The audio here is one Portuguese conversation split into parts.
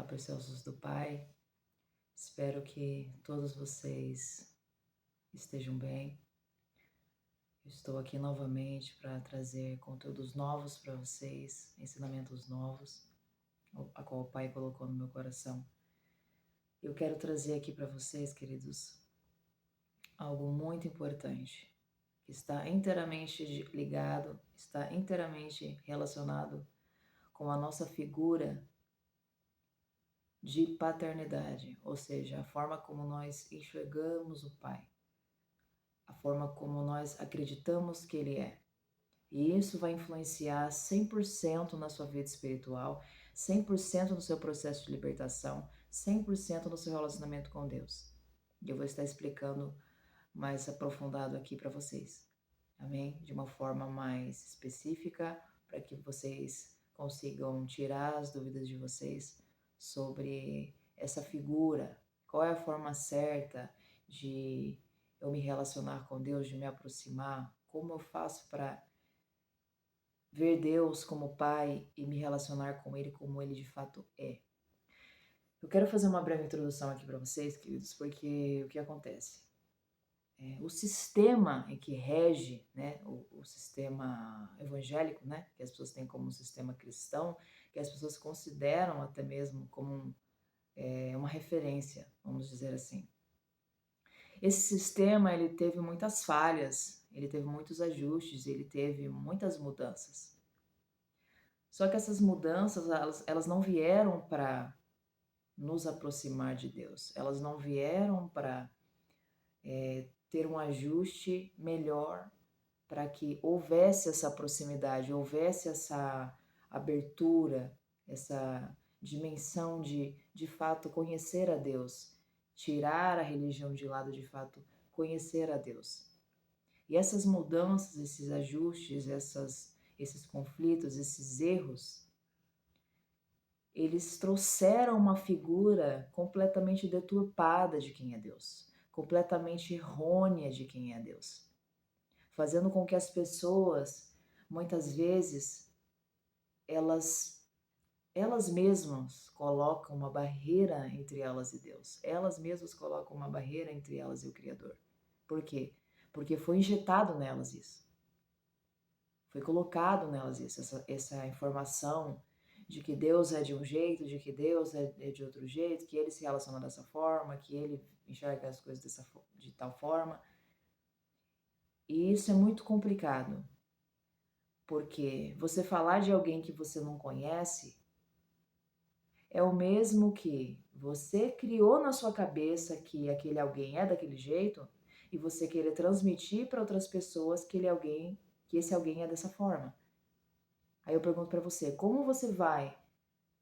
preciosos do Pai. Espero que todos vocês estejam bem. Estou aqui novamente para trazer conteúdos novos para vocês, ensinamentos novos, a qual o Pai colocou no meu coração. Eu quero trazer aqui para vocês, queridos, algo muito importante, que está inteiramente ligado, está inteiramente relacionado com a nossa figura de paternidade, ou seja, a forma como nós enxergamos o Pai, a forma como nós acreditamos que Ele é. E isso vai influenciar 100% na sua vida espiritual, 100% no seu processo de libertação, 100% no seu relacionamento com Deus. E eu vou estar explicando mais aprofundado aqui para vocês, amém? De uma forma mais específica, para que vocês consigam tirar as dúvidas de vocês sobre essa figura, qual é a forma certa de eu me relacionar com Deus, de me aproximar, como eu faço para ver Deus como Pai e me relacionar com Ele como Ele de fato é. Eu quero fazer uma breve introdução aqui para vocês, queridos, porque o que acontece? O sistema em que rege, né, o sistema evangélico, né, que as pessoas têm como um sistema cristão, que as pessoas consideram até mesmo como uma referência, vamos dizer assim. Esse sistema ele teve muitas falhas, ele teve muitos ajustes, ele teve muitas mudanças. Só que essas mudanças, elas não vieram para nos aproximar de Deus, elas não vieram para ter um ajuste melhor, para que houvesse essa proximidade, houvesse essa abertura, essa dimensão de fato conhecer a Deus, tirar a religião de lado, de fato conhecer a Deus. E essas mudanças, esses ajustes, esses conflitos, esses erros, eles trouxeram uma figura completamente deturpada de quem é Deus, completamente errônea de quem é Deus, fazendo com que as pessoas, muitas vezes, elas mesmas colocam uma barreira entre elas e Deus. Elas mesmas colocam uma barreira entre elas e o Criador. Por quê? Porque foi injetado nelas isso. Foi colocado nelas isso, essa informação de que Deus é de um jeito, de que Deus é de outro jeito, que Ele se relaciona dessa forma, que Ele enxerga as coisas de tal forma. E isso é muito complicado, porque você falar de alguém que você não conhece é o mesmo que você criou na sua cabeça que aquele alguém é daquele jeito e você querer transmitir para outras pessoas que esse alguém é dessa forma. Aí eu pergunto para você, como você vai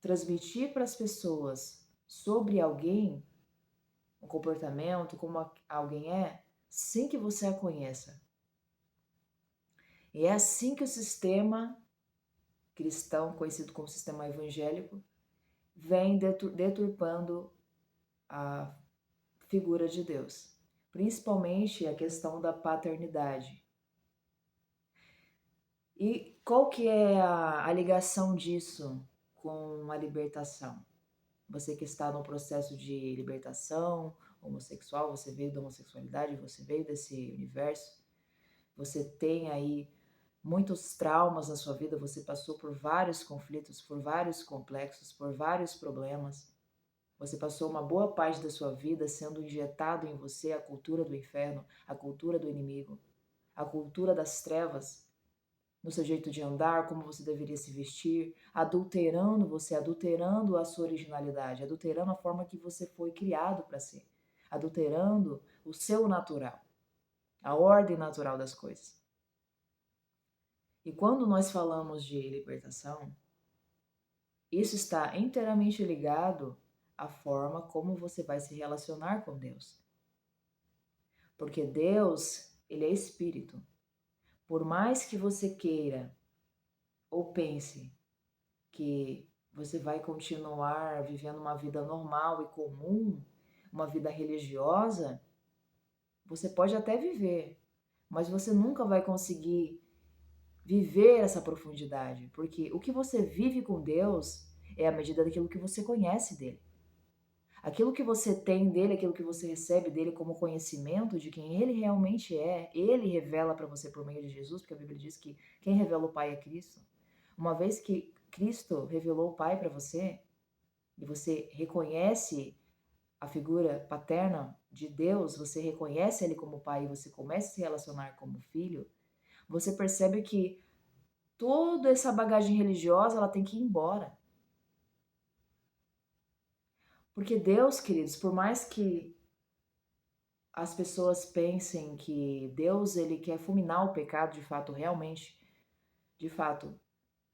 transmitir para as pessoas sobre alguém, o comportamento, como alguém é, sem que você a conheça? E é assim que o sistema cristão, conhecido como sistema evangélico, vem deturpando a figura de Deus, principalmente a questão da paternidade. E qual que é a ligação disso com a libertação? Você que está no processo de libertação homossexual, você veio da homossexualidade, você veio desse universo, você tem aí muitos traumas na sua vida, você passou por vários conflitos, por vários complexos, por vários problemas. Você passou uma boa parte da sua vida sendo injetado em você a cultura do inferno, a cultura do inimigo, a cultura das trevas, no seu jeito de andar, como você deveria se vestir, adulterando você, adulterando a sua originalidade, adulterando a forma que você foi criado para ser, adulterando o seu natural, a ordem natural das coisas. E quando nós falamos de libertação, isso está inteiramente ligado à forma como você vai se relacionar com Deus. Porque Deus, Ele é espírito. Por mais que você queira ou pense que você vai continuar vivendo uma vida normal e comum, uma vida religiosa, você pode até viver, mas você nunca vai conseguir viver essa profundidade, porque o que você vive com Deus é a medida daquilo que você conhece dele. Aquilo que você tem dele, aquilo que você recebe dele como conhecimento de quem ele realmente é, ele revela para você por meio de Jesus, porque a Bíblia diz que quem revela o Pai é Cristo. Uma vez que Cristo revelou o Pai para você, e você reconhece a figura paterna de Deus, você reconhece ele como pai e você começa a se relacionar como filho, você percebe que toda essa bagagem religiosa ela tem que ir embora. Porque Deus, queridos, por mais que as pessoas pensem que Deus ele quer fulminar o pecado, de fato, realmente, de fato,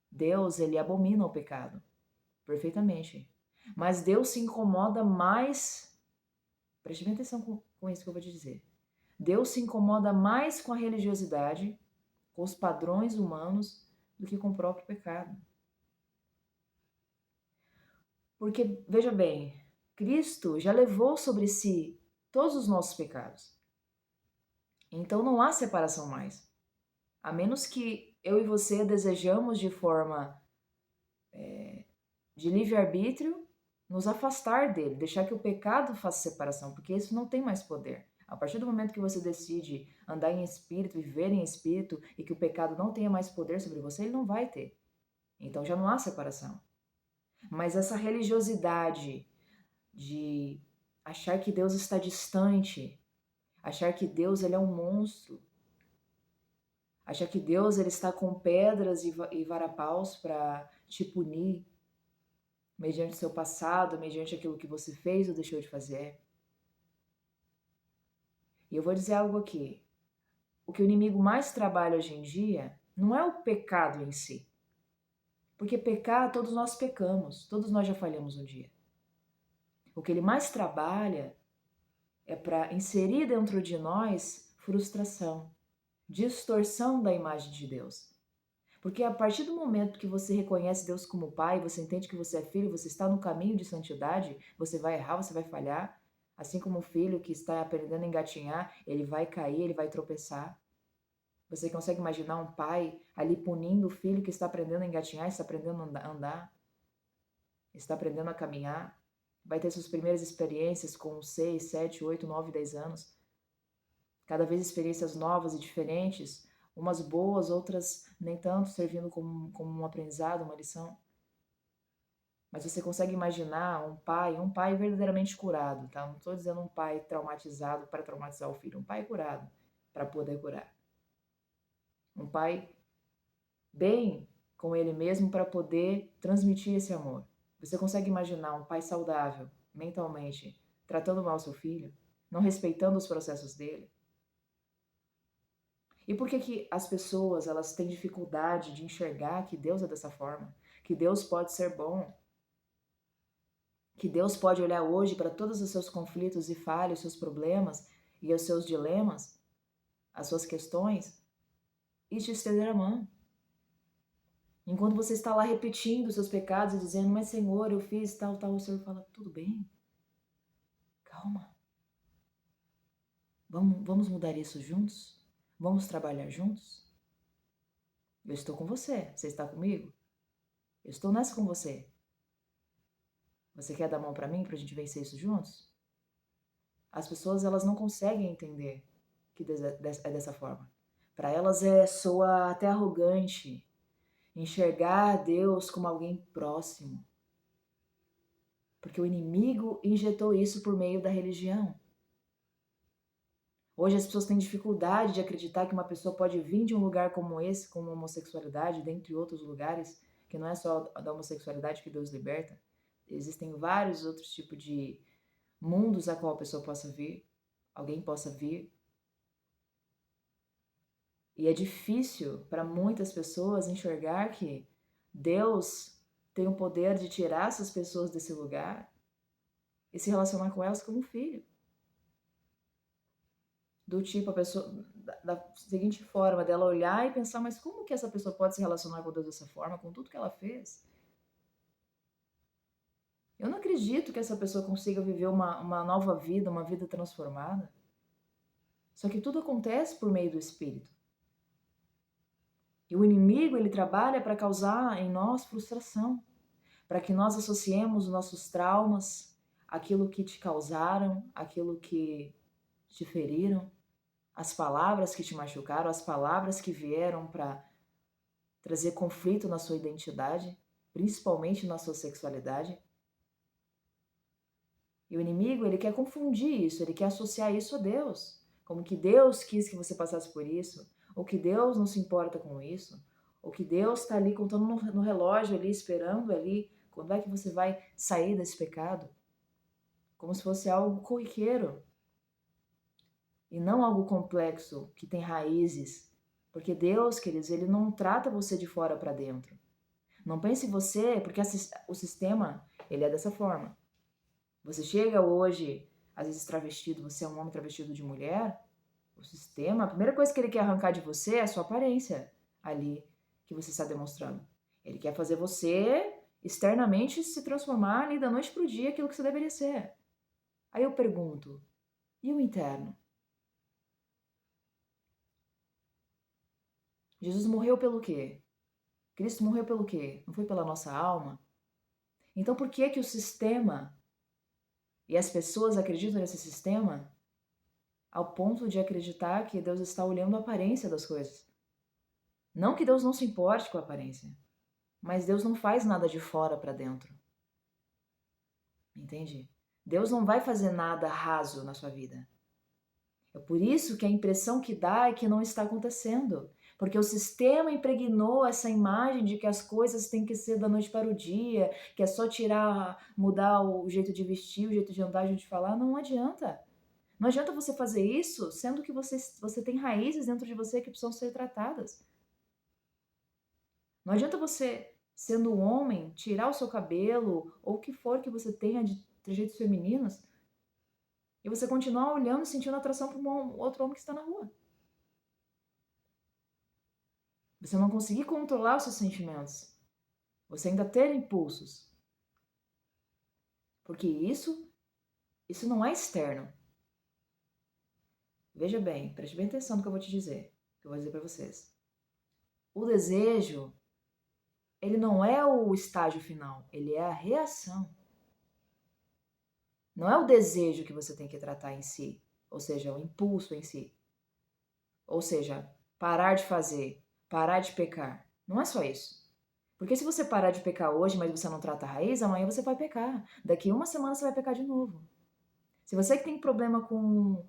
Deus ele abomina o pecado, perfeitamente. Mas Deus se incomoda mais, preste bem atenção com isso que eu vou te dizer. Deus se incomoda mais com a religiosidade, com os padrões humanos, do que com o próprio pecado. Porque, veja bem, Cristo já levou sobre si todos os nossos pecados. Então não há separação mais. A menos que eu e você desejamos de forma de livre-arbítrio nos afastar dele, deixar que o pecado faça separação, porque isso não tem mais poder. A partir do momento que você decide andar em espírito, viver em espírito e que o pecado não tenha mais poder sobre você, ele não vai ter. Então já não há separação. Mas essa religiosidade de achar que Deus está distante, achar que Deus ele é um monstro, achar que Deus ele está com pedras e varapaus para te punir, mediante seu passado, mediante aquilo que você fez ou deixou de fazer. E eu vou dizer algo aqui. O que o inimigo mais trabalha hoje em dia não é o pecado em si. Porque pecar, todos nós pecamos, todos nós já falhamos um dia. O que ele mais trabalha é para inserir dentro de nós frustração, distorção da imagem de Deus. Porque a partir do momento que você reconhece Deus como Pai, você entende que você é filho, você está no caminho de santidade, você vai errar, você vai falhar. Assim como um filho que está aprendendo a engatinhar, ele vai cair, ele vai tropeçar. Você consegue imaginar um pai ali punindo o filho que está aprendendo a engatinhar, está aprendendo a andar, está aprendendo a caminhar? Vai ter suas primeiras experiências com 6, 7, 8, 9, 10 anos. Cada vez experiências novas e diferentes, umas boas, outras nem tanto, servindo como um aprendizado, uma lição. Mas você consegue imaginar um pai verdadeiramente curado, tá? Não estou dizendo um pai traumatizado para traumatizar o filho, um pai curado para poder curar. Um pai bem com ele mesmo para poder transmitir esse amor. Você consegue imaginar um pai saudável, mentalmente, tratando mal seu filho, não respeitando os processos dele? E por que que as pessoas elas têm dificuldade de enxergar que Deus é dessa forma? Que Deus pode ser bom? Que Deus pode olhar hoje para todos os seus conflitos e falhas, os seus problemas e os seus dilemas, as suas questões, e te estender a mão? Enquanto você está lá repetindo os seus pecados e dizendo, mas Senhor, eu fiz tal, tal, o Senhor fala, tudo bem, calma. Vamos mudar isso juntos? Vamos trabalhar juntos? Eu estou com você, você está comigo? Eu estou nessa com você. Você quer dar a mão para mim para a gente vencer isso juntos? As pessoas elas não conseguem entender que é dessa forma. Para elas soa até arrogante enxergar Deus como alguém próximo. Porque o inimigo injetou isso por meio da religião. Hoje as pessoas têm dificuldade de acreditar que uma pessoa pode vir de um lugar como esse, como a homossexualidade, dentre outros lugares, que não é só da homossexualidade que Deus liberta. Existem vários outros tipos de mundos a qual a pessoa possa vir, alguém possa vir. E é difícil para muitas pessoas enxergar que Deus tem o poder de tirar essas pessoas desse lugar e se relacionar com elas como um filho. Do tipo, a pessoa, da seguinte forma, dela olhar e pensar, mas como que essa pessoa pode se relacionar com Deus dessa forma, com tudo que ela fez? Eu não acredito que essa pessoa consiga viver uma nova vida, uma vida transformada. Só que tudo acontece por meio do Espírito. E o inimigo, ele trabalha para causar em nós frustração, para que nós associemos os nossos traumas, aquilo que te causaram, aquilo que te feriram, as palavras que te machucaram, as palavras que vieram para trazer conflito na sua identidade, principalmente na sua sexualidade. E o inimigo, ele quer confundir isso, ele quer associar isso a Deus, como que Deus quis que você passasse por isso, ou que Deus não se importa com isso, ou que Deus está ali contando no relógio ali, esperando ali, quando é que você vai sair desse pecado, como se fosse algo corriqueiro, e não algo complexo, que tem raízes, porque Deus, queridos, ele não trata você de fora para dentro. Não pense em você, porque o sistema, ele é dessa forma. Você chega hoje, às vezes travestido, você é um homem travestido de mulher, o sistema, a primeira coisa que ele quer arrancar de você é a sua aparência ali, que você está demonstrando. Ele quer fazer você, externamente, se transformar ali da noite para o dia, aquilo que você deveria ser. Aí eu pergunto, e o interno? Jesus morreu pelo quê? Cristo morreu pelo quê? Não foi pela nossa alma? Então por que que o sistema e as pessoas acreditam nesse sistema ao ponto de acreditar que Deus está olhando a aparência das coisas? Não que Deus não se importe com a aparência, mas Deus não faz nada de fora para dentro. Entende? Deus não vai fazer nada raso na sua vida. É por isso que a impressão que dá é que não está acontecendo. Porque o sistema impregnou essa imagem de que as coisas têm que ser da noite para o dia, que é só mudar o jeito de vestir, o jeito de andar, o jeito de falar. Não adianta. Não adianta você fazer isso, sendo que você tem raízes dentro de você que precisam ser tratadas. Não adianta você, sendo um homem, tirar o seu cabelo ou o que for que você tenha de trejeitos femininos e você continuar olhando e sentindo atração por um outro homem que está na rua. Você não conseguir controlar os seus sentimentos. Você ainda ter impulsos. Porque isso não é externo. Veja bem, preste bem atenção no que eu vou te dizer, que eu vou dizer para vocês. O desejo, ele não é o estágio final, ele é a reação. Não é o desejo que você tem que tratar em si, ou seja, o impulso em si. Ou seja, parar de fazer, parar de pecar. Não é só isso. Porque se você parar de pecar hoje, mas você não trata a raiz, amanhã você vai pecar. Daqui uma semana você vai pecar de novo. Se você que tem problema com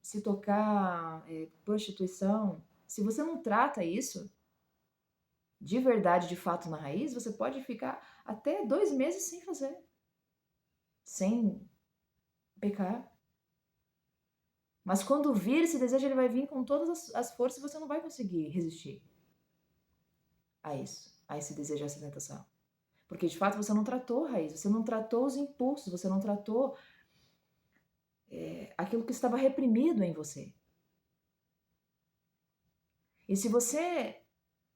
se tocar, prostituição, se você não trata isso de verdade, de fato, na raiz, você pode ficar até 2 meses sem fazer. Sem pecar. Mas quando vir esse desejo, ele vai vir com todas as forças e você não vai conseguir resistir a isso, a esse desejo, a essa tentação. Porque, de fato, você não tratou a raiz, você não tratou os impulsos, você não tratou aquilo que estava reprimido em você. E se você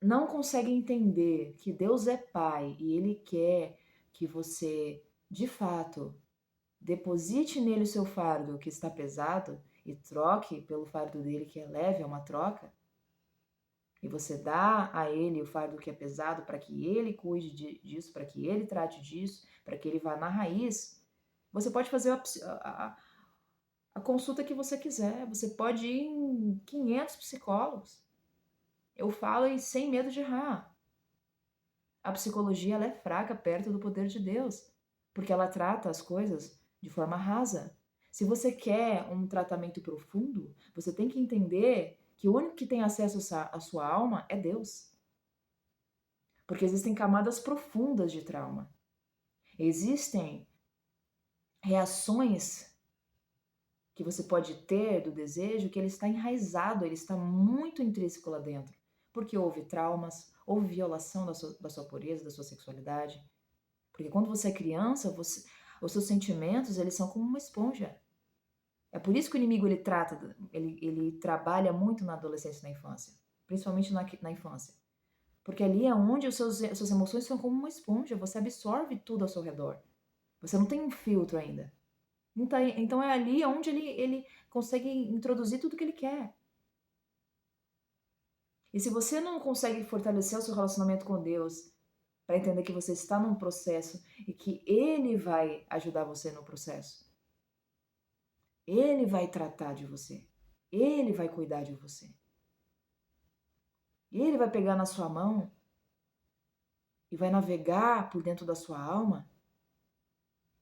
não consegue entender que Deus é Pai e Ele quer que você, de fato, deposite nele o seu fardo que está pesado e troque pelo fardo dele que é leve, é uma troca, e você dá a ele o fardo que é pesado para que ele cuide disso, para que ele trate disso, para que ele vá na raiz, você pode fazer a consulta que você quiser, você pode ir em 500 psicólogos. Eu falo e sem medo de errar. A psicologia ela é fraca perto do poder de Deus, porque ela trata as coisas de forma rasa. Se você quer um tratamento profundo, você tem que entender que o único que tem acesso à sua alma é Deus. Porque existem camadas profundas de trauma. Existem reações que você pode ter do desejo que ele está enraizado, ele está muito intrínseco lá dentro. Porque houve traumas, houve violação da sua pureza, da sua sexualidade. Porque quando você é criança, os seus sentimentos eles são como uma esponja. É por isso que o inimigo ele trabalha muito na adolescência e na infância, principalmente na infância. Porque ali é onde as suas emoções são como uma esponja, você absorve tudo ao seu redor. Você não tem um filtro ainda. Então é ali onde ele consegue introduzir tudo que ele quer. E se você não consegue fortalecer o seu relacionamento com Deus, para entender que você está num processo e que Ele vai ajudar você no processo. Ele vai tratar de você. Ele vai cuidar de você. Ele vai pegar na sua mão e vai navegar por dentro da sua alma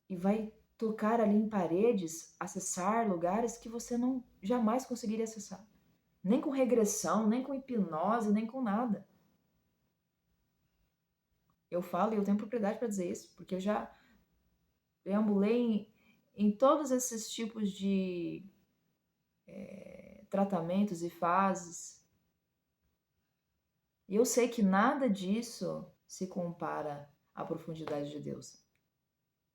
e vai tocar ali em paredes, acessar lugares que você não jamais conseguiria acessar. Nem com regressão, nem com hipnose, nem com nada. Eu falo e eu tenho propriedade para dizer isso, porque eu já deambulei em todos esses tipos de tratamentos e fases. E eu sei que nada disso se compara à profundidade de Deus,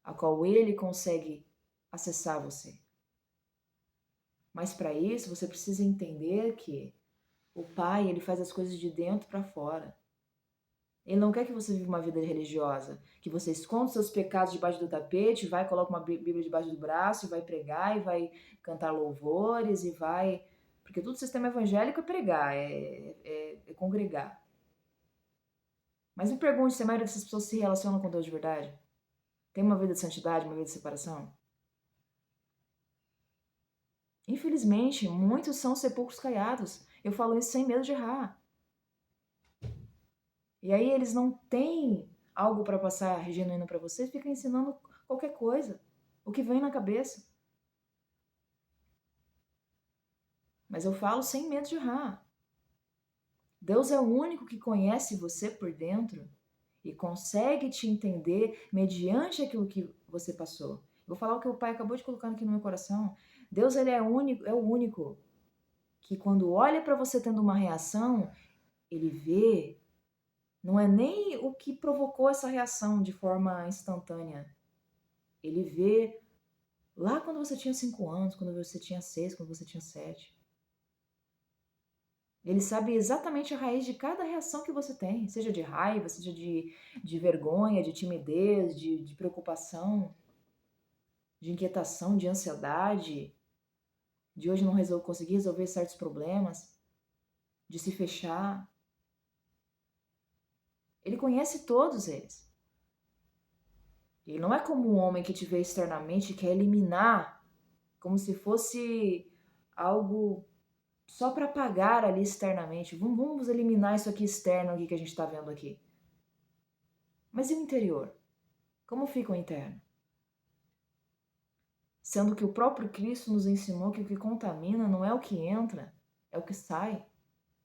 a qual Ele consegue acessar você. Mas para isso você precisa entender que o Pai, Ele faz as coisas de dentro para fora. Ele não quer que você viva uma vida religiosa, que você esconda seus pecados debaixo do tapete, vai, coloca uma Bíblia debaixo do braço, e vai pregar, e vai cantar louvores, e vai... Porque todo sistema evangélico é pregar, é congregar. Mas me pergunte se a maioria dessas pessoas se relacionam com Deus de verdade. Tem uma vida de santidade, uma vida de separação? Infelizmente, muitos são sepulcros caiados. Eu falo isso sem medo de errar. E aí eles não têm algo para passar genuíno para você, ficam ensinando qualquer coisa, o que vem na cabeça. Mas eu falo sem medo de errar. Deus é o único que conhece você por dentro e consegue te entender mediante aquilo que você passou. Vou falar o que o Pai acabou de colocar aqui no meu coração. Deus ele é o único que quando olha para você tendo uma reação, ele vê, não é nem o que provocou essa reação de forma instantânea. Ele vê lá quando você tinha 5 anos, quando você tinha 6, quando você tinha 7. Ele sabe exatamente a raiz de cada reação que você tem, seja de raiva, seja de vergonha, de timidez, de preocupação, de inquietação, de ansiedade, de hoje não conseguir resolver certos problemas, de se fechar. Ele conhece todos eles. Ele não é como um homem que te vê externamente e quer eliminar, como se fosse algo só para apagar ali externamente. Vamos eliminar isso aqui externo aqui que a gente está vendo aqui. Mas e o interior? Como fica o interno? Sendo que o próprio Cristo nos ensinou que o que contamina não é o que entra, é o que sai.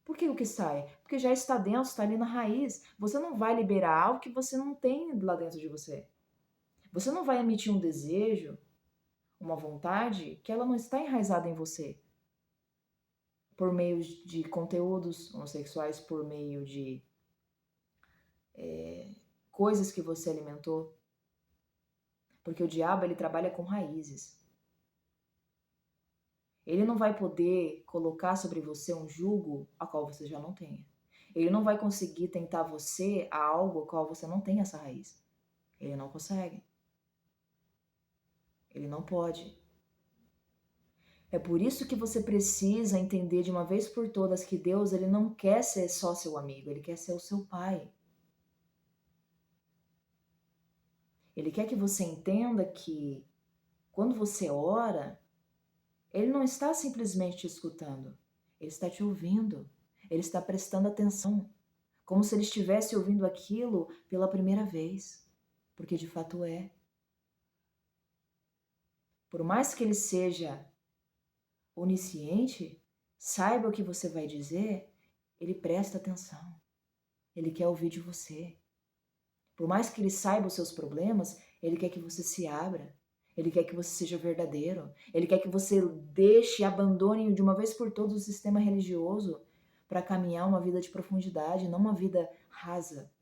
Por que o que sai? Porque já está dentro, está ali na raiz. Você não vai liberar algo que você não tem lá dentro de você. Você não vai emitir um desejo, uma vontade, que ela não está enraizada em você. Por meio de conteúdos homossexuais, por meio de coisas que você alimentou. Porque o diabo, ele trabalha com raízes. Ele não vai poder colocar sobre você um jugo a qual você já não tenha. Ele não vai conseguir tentar você a algo a qual você não tem essa raiz. Ele não consegue. Ele não pode. É por isso que você precisa entender de uma vez por todas que Deus, ele não quer ser só seu amigo, ele quer ser o seu pai. Ele quer que você entenda que quando você ora, ele não está simplesmente te escutando, ele está te ouvindo, ele está prestando atenção, como se ele estivesse ouvindo aquilo pela primeira vez, porque de fato é. Por mais que ele seja onisciente, saiba o que você vai dizer, ele presta atenção, ele quer ouvir de você. Por mais que ele saiba os seus problemas, ele quer que você se abra. Ele quer que você seja verdadeiro. Ele quer que você deixe e abandone de uma vez por todas o sistema religioso para caminhar uma vida de profundidade, não uma vida rasa,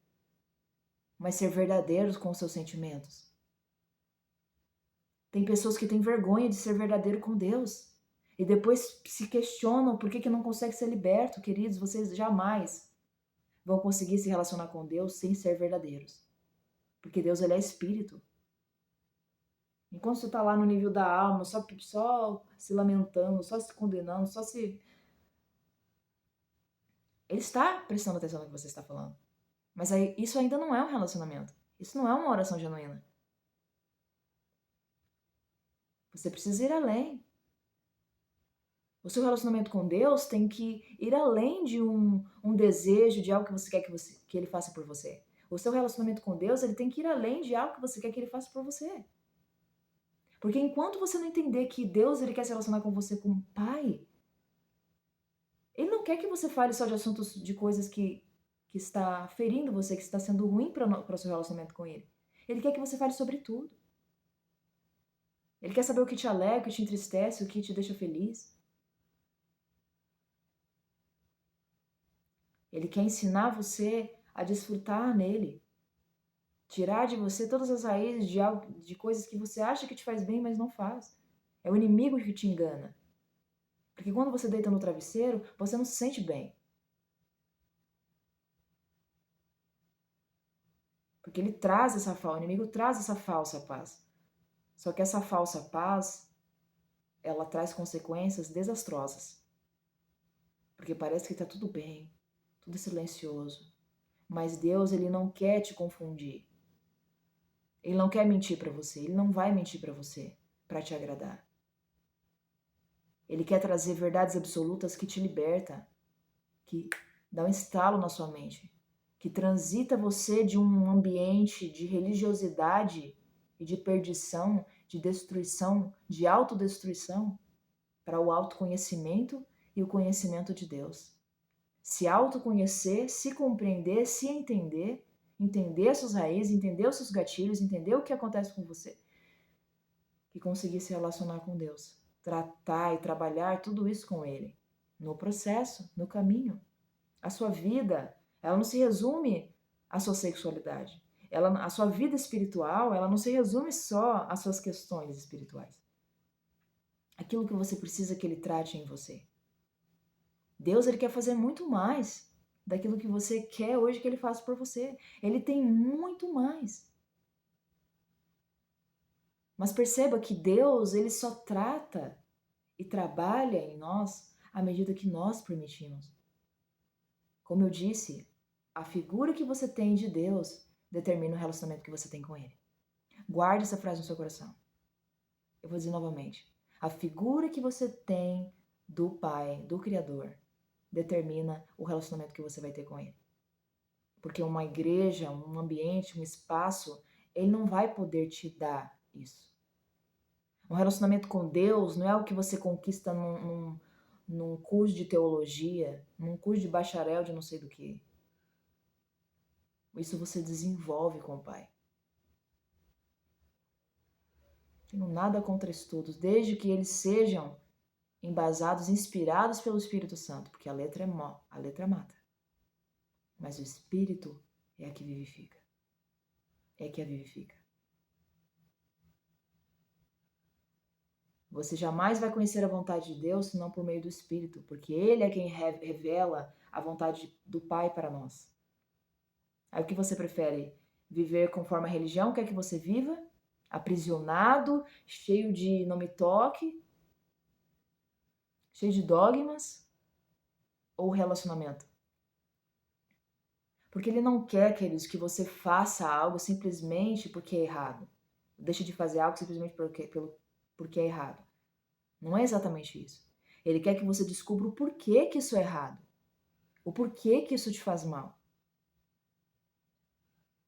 mas ser verdadeiros com os seus sentimentos. Tem pessoas que têm vergonha de ser verdadeiro com Deus e depois se questionam por que não consegue ser liberto, queridos. Vocês jamais vão conseguir se relacionar com Deus sem ser verdadeiros. Porque Deus, ele é espírito. Enquanto você está lá no nível da alma, só se lamentando, só se condenando, Ele está prestando atenção no que você está falando. Mas aí, isso ainda não é um relacionamento. Isso não é uma oração genuína. Você precisa ir além. O seu relacionamento com Deus tem que ir além de um desejo, de algo que você quer que Ele faça por você. O seu relacionamento com Deus, ele tem que ir além de algo que você quer que Ele faça por você. Porque enquanto você não entender que Deus ele quer se relacionar com você como Pai, Ele não quer que você fale só de assuntos, de coisas que está ferindo você, que está sendo ruim para o seu relacionamento com Ele. Ele quer que você fale sobre tudo. Ele quer saber o que te alegra, o que te entristece, o que te deixa feliz. Ele quer ensinar você a desfrutar nele. Tirar de você todas as raízes de coisas que você acha que te faz bem, mas não faz. É o inimigo que te engana. Porque quando você deita no travesseiro, você não se sente bem. Porque ele traz o inimigo traz essa falsa paz. Só que essa falsa paz, ela traz consequências desastrosas. Porque parece que está tudo bem, tudo silencioso. Mas Deus, ele não quer te confundir. Ele não quer mentir para você, ele não vai mentir para você para te agradar. Ele quer trazer verdades absolutas que te liberta, que dá um estalo na sua mente, que transita você de um ambiente de religiosidade e de perdição, de destruição, de autodestruição, para o autoconhecimento e o conhecimento de Deus. Se autoconhecer, se compreender, se entender, entender as suas raízes, entender os seus gatilhos, entender o que acontece com você, e conseguir se relacionar com Deus, tratar e trabalhar tudo isso com Ele, no processo, no caminho. A sua vida, ela não se resume à sua sexualidade. A sua vida espiritual, ela não se resume só às suas questões espirituais. Aquilo que você precisa que Ele trate em você. Deus, ele quer fazer muito mais daquilo que você quer hoje que Ele faça por você. Ele tem muito mais. Mas perceba que Deus, ele só trata e trabalha em nós à medida que nós permitimos. Como eu disse, a figura que você tem de Deus determina o relacionamento que você tem com Ele. Guarde essa frase no seu coração. Eu vou dizer novamente. A figura que você tem do Pai, do Criador, determina o relacionamento que você vai ter com Ele. Porque uma igreja, um ambiente, um espaço, ele não vai poder te dar isso. Um relacionamento com Deus não é o que você conquista num curso de teologia, num curso de bacharel de não sei do que. Isso você desenvolve com o Pai. Tenho nada contra estudos, desde que eles sejam embasados, inspirados pelo Espírito Santo, porque a letra a letra mata. Mas o Espírito é a que vivifica. É que a vivifica. Você jamais vai conhecer a vontade de Deus senão por meio do Espírito, porque Ele é quem revela a vontade do Pai para nós. Aí o que você prefere? Viver conforme a religião quer que você viva? Aprisionado, cheio de não me toque, cheio de dogmas? Ou relacionamento? Porque Ele não quer, queridos, que você faça algo simplesmente porque é errado. Deixe de fazer algo simplesmente porque é errado. Não é exatamente isso. Ele quer que você descubra o porquê que isso é errado. O porquê que isso te faz mal.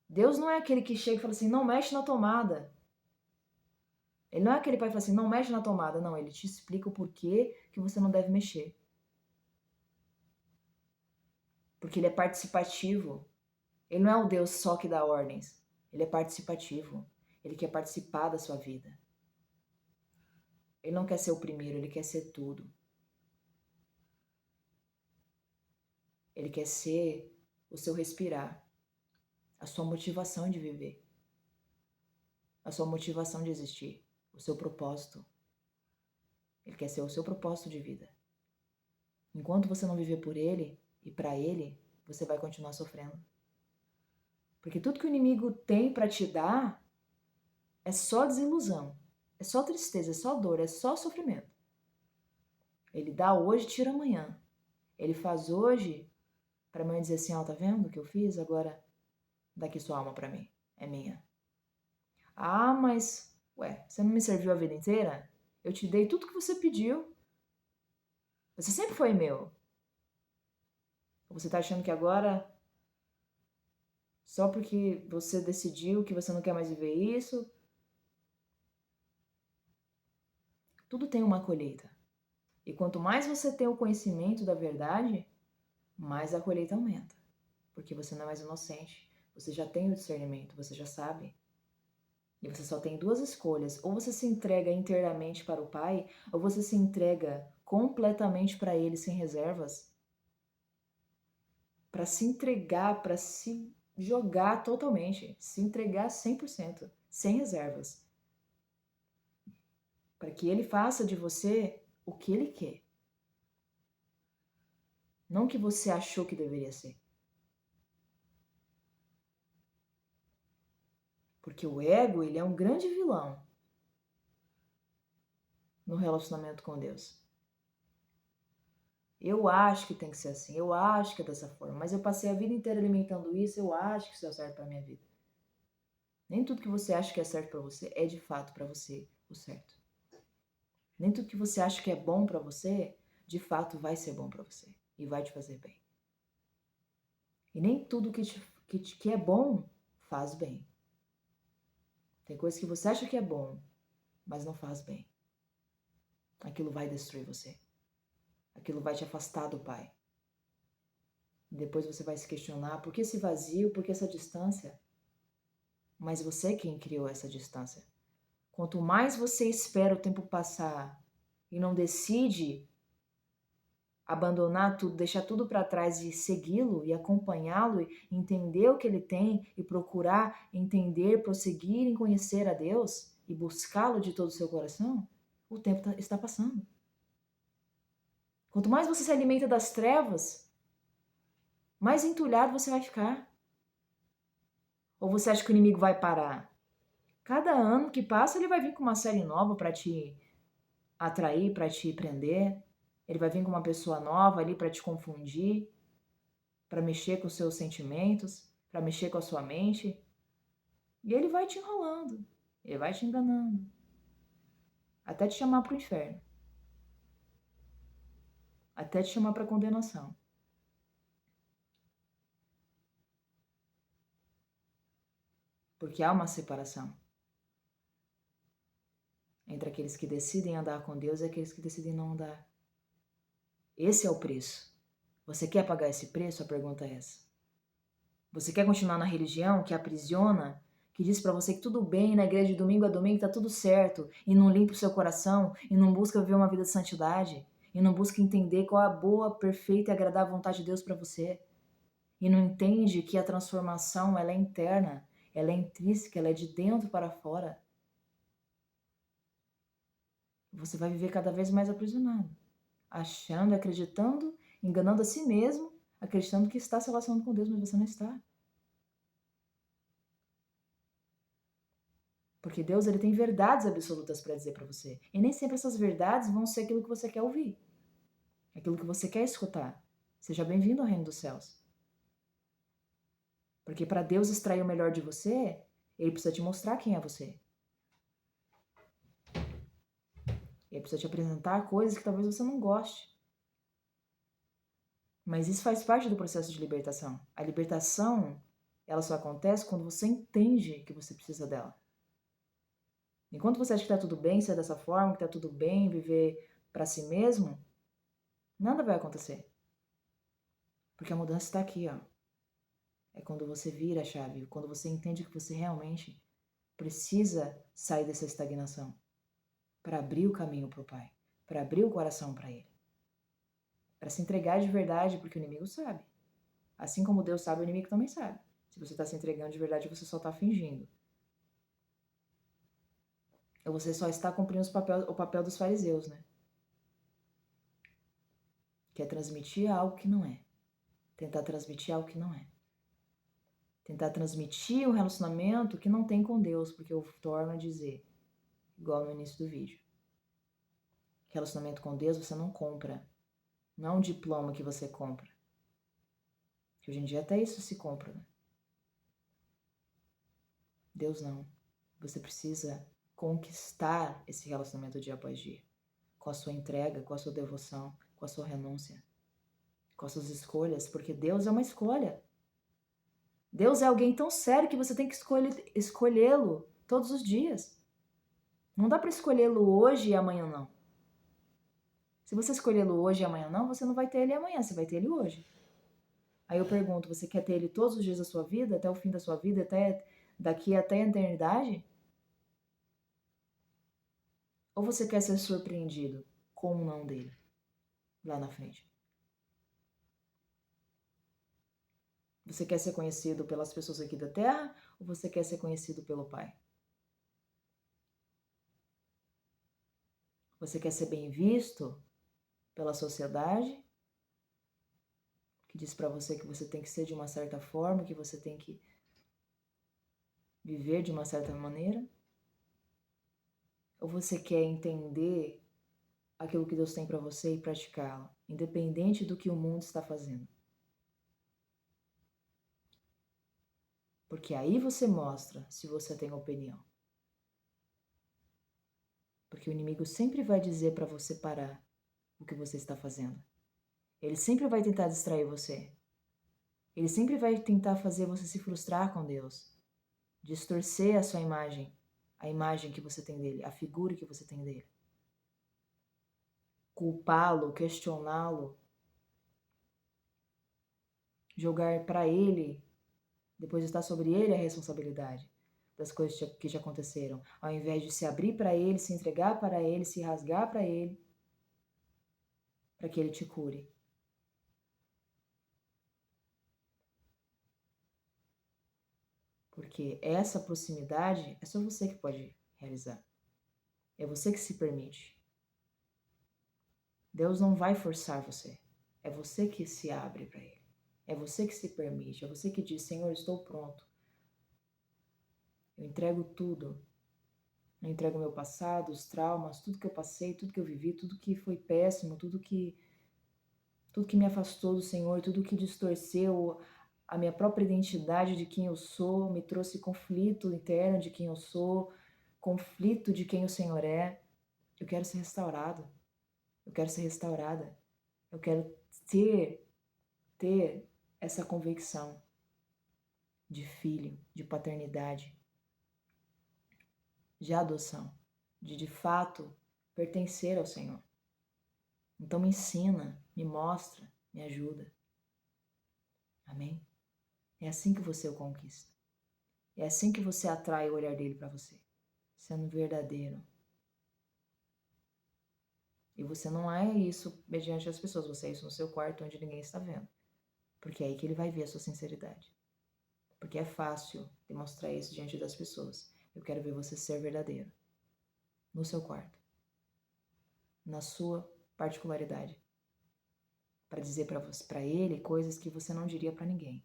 Deus não é aquele que chega e fala assim, não mexe na tomada. Ele não é aquele pai que fala assim, não mexe na tomada. Não, ele te explica o porquê que você não deve mexer. Porque ele é participativo. Ele não é o Deus só que dá ordens. Ele é participativo. Ele quer participar da sua vida. Ele não quer ser o primeiro, ele quer ser tudo. Ele quer ser o seu respirar, a sua motivação de viver, a sua motivação de existir, o seu propósito. Ele quer ser o seu propósito de vida. Enquanto você não viver por ele e para ele, você vai continuar sofrendo. Porque tudo que o inimigo tem para te dar é só desilusão, é só tristeza, é só dor, é só sofrimento. Ele dá hoje, tira amanhã. Ele faz hoje para amanhã dizer assim, ó, tá vendo o que eu fiz? Agora daqui sua alma para mim. É minha. Ah, mas, ué, você não me serviu a vida inteira? Eu te dei tudo que você pediu. Você sempre foi meu. Ou você tá achando que agora, só porque você decidiu que você não quer mais viver isso, tudo tem uma colheita. E quanto mais você tem o conhecimento da verdade, mais a colheita aumenta. Porque você não é mais inocente. Você já tem o discernimento, você já sabe. E você só tem duas escolhas. Ou você se entrega inteiramente para o Pai, ou você se entrega completamente para Ele, sem reservas. Para se entregar, para se jogar totalmente. Se entregar 100%, sem reservas. Para que Ele faça de você o que Ele quer. Não o que você achou que deveria ser. Porque o ego, ele é um grande vilão no relacionamento com Deus. Eu acho que tem que ser assim, eu acho que é dessa forma, mas eu passei a vida inteira alimentando isso, eu acho que isso é certo para minha vida. Nem tudo que você acha que é certo para você é de fato para você o certo. Nem tudo que você acha que é bom para você, de fato vai ser bom para você e vai te fazer bem. E nem tudo que é bom faz bem. Tem coisas que você acha que é bom, mas não faz bem. Aquilo vai destruir você. Aquilo vai te afastar do Pai. E depois você vai se questionar por que esse vazio, por que essa distância? Mas você é quem criou essa distância. Quanto mais você espera o tempo passar e não decide abandonar tudo, deixar tudo para trás e segui-lo e acompanhá-lo, e entender o que ele tem e procurar entender, prosseguir em conhecer a Deus e buscá-lo de todo o seu coração, o tempo está passando. Quanto mais você se alimenta das trevas, mais entulhado você vai ficar. Ou você acha que o inimigo vai parar? Cada ano que passa, ele vai vir com uma série nova para te atrair, para te prender. Ele vai vir com uma pessoa nova ali para te confundir, para mexer com os seus sentimentos, para mexer com a sua mente. E ele vai te enrolando, ele vai te enganando, até te chamar para o inferno, até te chamar para condenação. Porque há uma separação entre aqueles que decidem andar com Deus e aqueles que decidem não andar. Esse é o preço. Você quer pagar esse preço? A pergunta é essa. Você quer continuar na religião que aprisiona, que diz pra você que tudo bem na igreja de domingo a domingo, tá tudo certo, e não limpa o seu coração, e não busca viver uma vida de santidade, e não busca entender qual é a boa, perfeita e agradável vontade de Deus pra você, e não entende que a transformação ela é interna, ela é intrínseca, ela é de dentro para fora, você vai viver cada vez mais aprisionado, achando, acreditando, enganando a si mesmo, acreditando que está se relacionando com Deus, mas você não está. Porque Deus ele tem verdades absolutas para dizer para você. E nem sempre essas verdades vão ser aquilo que você quer ouvir. Aquilo que você quer escutar. Seja bem-vindo ao reino dos céus. Porque para Deus extrair o melhor de você, ele precisa te mostrar quem é você. Ele precisa te apresentar coisas que talvez você não goste. Mas isso faz parte do processo de libertação. A libertação, ela só acontece quando você entende que você precisa dela. Enquanto você acha que está tudo bem ser dessa forma, que está tudo bem viver para si mesmo, nada vai acontecer. Porque a mudança está aqui, ó. É quando você vira a chave, quando você entende que você realmente precisa sair dessa estagnação para abrir o caminho para o Pai, para abrir o coração para Ele, para se entregar de verdade, porque o inimigo sabe. Assim como Deus sabe, o inimigo também sabe. Se você está se entregando de verdade, você só está fingindo. Ou você só está cumprindo o papel dos fariseus, né? Que é transmitir algo que não é. Tentar transmitir algo que não é. Tentar transmitir um relacionamento que não tem com Deus, porque eu torno a dizer, igual no início do vídeo. Relacionamento com Deus você não compra. Não é um diploma que você compra. Que hoje em dia até isso se compra, né? Deus não. Você precisa conquistar esse relacionamento dia após dia, com a sua entrega, com a sua devoção, com a sua renúncia, com as suas escolhas, porque Deus é uma escolha. Deus é alguém tão sério que você tem que escolhê-lo todos os dias. Não dá para escolhê-lo hoje e amanhã não. Se você escolhê-lo hoje e amanhã não, você não vai ter ele amanhã, você vai ter ele hoje. Aí eu pergunto, você quer ter ele todos os dias da sua vida, até o fim da sua vida, daqui até a eternidade? Ou você quer ser surpreendido com o não dele lá na frente? Você quer ser conhecido pelas pessoas aqui da Terra ou você quer ser conhecido pelo Pai? Você quer ser bem visto pela sociedade, que diz para você que você tem que ser de uma certa forma, que você tem que viver de uma certa maneira? Ou você quer entender aquilo que Deus tem para você e praticá-lo, independente do que o mundo está fazendo? Porque aí você mostra se você tem opinião. Porque o inimigo sempre vai dizer para você parar o que você está fazendo. Ele sempre vai tentar distrair você. Ele sempre vai tentar fazer você se frustrar com Deus, distorcer a sua imagem, a imagem que você tem dele, a figura que você tem dele. Culpá-lo, questioná-lo, jogar para ele, depositar sobre ele a responsabilidade das coisas que já aconteceram, ao invés de se abrir para ele, se entregar para ele, se rasgar para ele, para que ele te cure. Porque essa proximidade é só você que pode realizar. É você que se permite. Deus não vai forçar você. É você que se abre para Ele. É você que se permite. É você que diz, Senhor, estou pronto. Eu entrego tudo. Eu entrego meu passado, os traumas, tudo que eu passei, tudo que eu vivi, tudo que foi péssimo, tudo que me afastou do Senhor, tudo que distorceu a minha própria identidade de quem eu sou, me trouxe conflito interno de quem eu sou, conflito de quem o Senhor é. Eu quero ser restaurado. Eu quero ser restaurada. Eu quero ter essa convicção de filho, de paternidade, de adoção, de fato pertencer ao Senhor. Então me ensina, me mostra, me ajuda. Amém? É assim que você o conquista. É assim que você atrai o olhar dele para você, sendo verdadeiro. E você não é isso mediante as pessoas, você é isso no seu quarto onde ninguém está vendo. Porque é aí que ele vai ver a sua sinceridade. Porque é fácil demonstrar isso diante das pessoas. Eu quero ver você ser verdadeiro. No seu quarto. Na sua particularidade. Para dizer para ele coisas que você não diria para ninguém.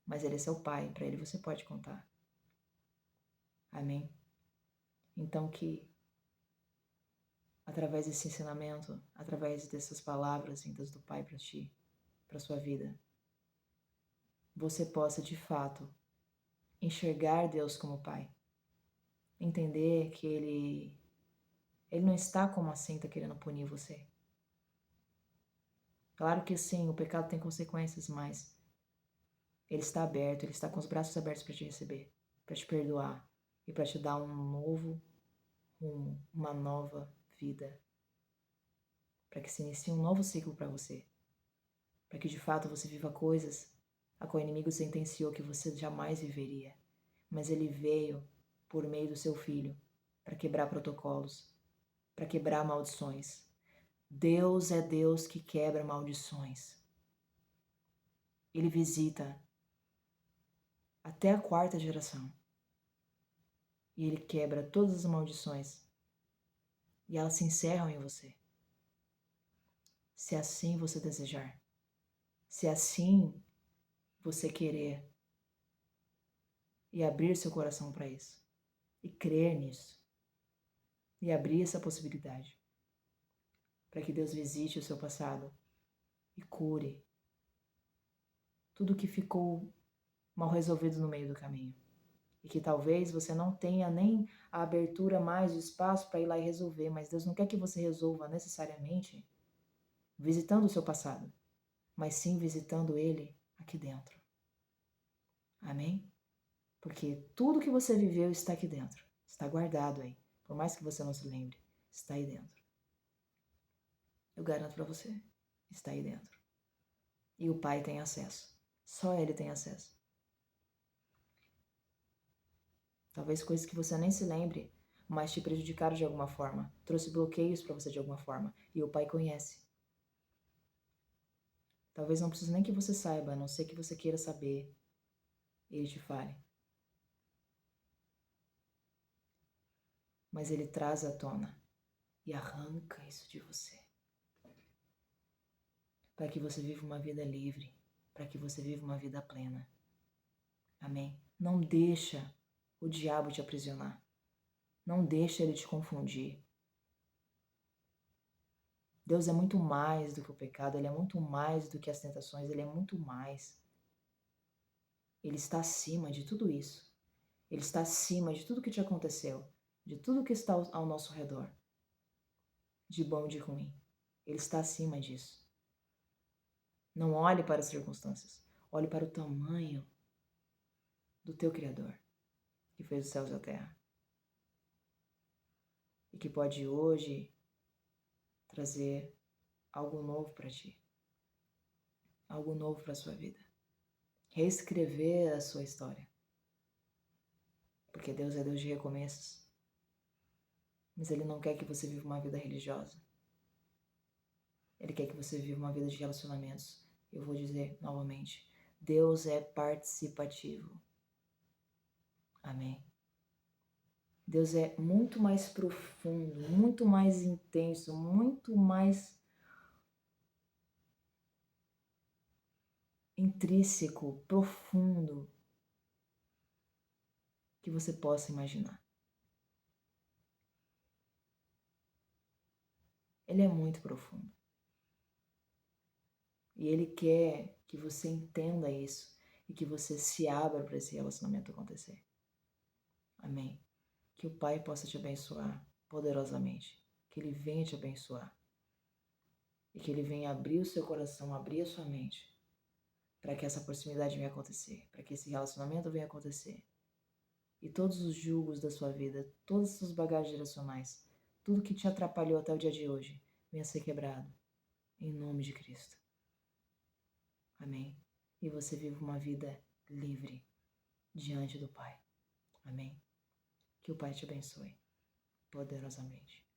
Mas ele é seu pai, para ele você pode contar. Amém? Então que, através desse ensinamento, através dessas palavras vindas do Pai para ti, para sua vida, você possa de fato enxergar Deus como Pai. Entender que Ele não está como assim, está querendo punir você. Claro que sim, o pecado tem consequências, mas Ele está aberto, Ele está com os braços abertos para te receber, para te perdoar e para te dar um novo rumo, uma nova vida. Para que se inicie um novo ciclo para você. Para que de fato você viva coisas a qual o inimigo sentenciou que você jamais viveria. Mas ele veio por meio do seu filho para quebrar protocolos, para quebrar maldições. Deus é Deus que quebra maldições. Ele visita até a 4ª geração. E ele quebra todas as maldições. E elas se encerram em você. Se assim você desejar. Se assim você querer. E abrir seu coração para isso. E crer nisso. E abrir essa possibilidade. Para que Deus visite o seu passado. E cure tudo que ficou mal resolvido no meio do caminho. e que talvez você não tenha nem a abertura mais, o espaço para ir lá e resolver, mas Deus não quer que você resolva necessariamente visitando o seu passado, mas sim visitando ele aqui dentro. Amém? Porque tudo que você viveu está aqui dentro, está guardado aí, por mais que você não se lembre, está aí dentro. Eu garanto para você, está aí dentro. E o Pai tem acesso, só Ele tem acesso. Talvez coisas que você nem se lembre, mas te prejudicaram de alguma forma, trouxe bloqueios para você de alguma forma, e o Pai conhece. Talvez não precise nem que você saiba, a não ser que você queira saber, Ele te fale. Mas Ele traz à tona e arranca isso de você. Para que você viva uma vida livre, para que você viva uma vida plena. Amém? Não deixa o diabo te aprisionar. Não deixa ele te confundir. Deus é muito mais do que o pecado, Ele é muito mais do que as tentações, Ele é muito mais. Ele está acima de tudo isso. Ele está acima de tudo que te aconteceu, de tudo que está ao nosso redor, de bom e de ruim. Ele está acima disso. Não olhe para as circunstâncias, olhe para o tamanho do teu Criador, que fez os céus e a terra. E que pode hoje trazer algo novo para ti, algo novo para a sua vida. Reescrever a sua história. Porque Deus é Deus de recomeços. Mas Ele não quer que você viva uma vida religiosa. Ele quer que você viva uma vida de relacionamentos. Eu vou dizer novamente, Deus é participativo. Amém. Deus é muito mais profundo, muito mais intenso, muito mais intrínseco, profundo que você possa imaginar. Ele é muito profundo. E Ele quer que você entenda isso e que você se abra para esse relacionamento acontecer. Amém. Que o Pai possa te abençoar poderosamente. Que Ele venha te abençoar. E que Ele venha abrir o seu coração, abrir a sua mente para que essa proximidade venha acontecer, para que esse relacionamento venha acontecer. E todos os julgos da sua vida, todas as suas bagagens geracionais, tudo que te atrapalhou até o dia de hoje, venha ser quebrado. Em nome de Cristo. Amém. E você viva uma vida livre diante do Pai. Amém. Que o Pai te abençoe poderosamente.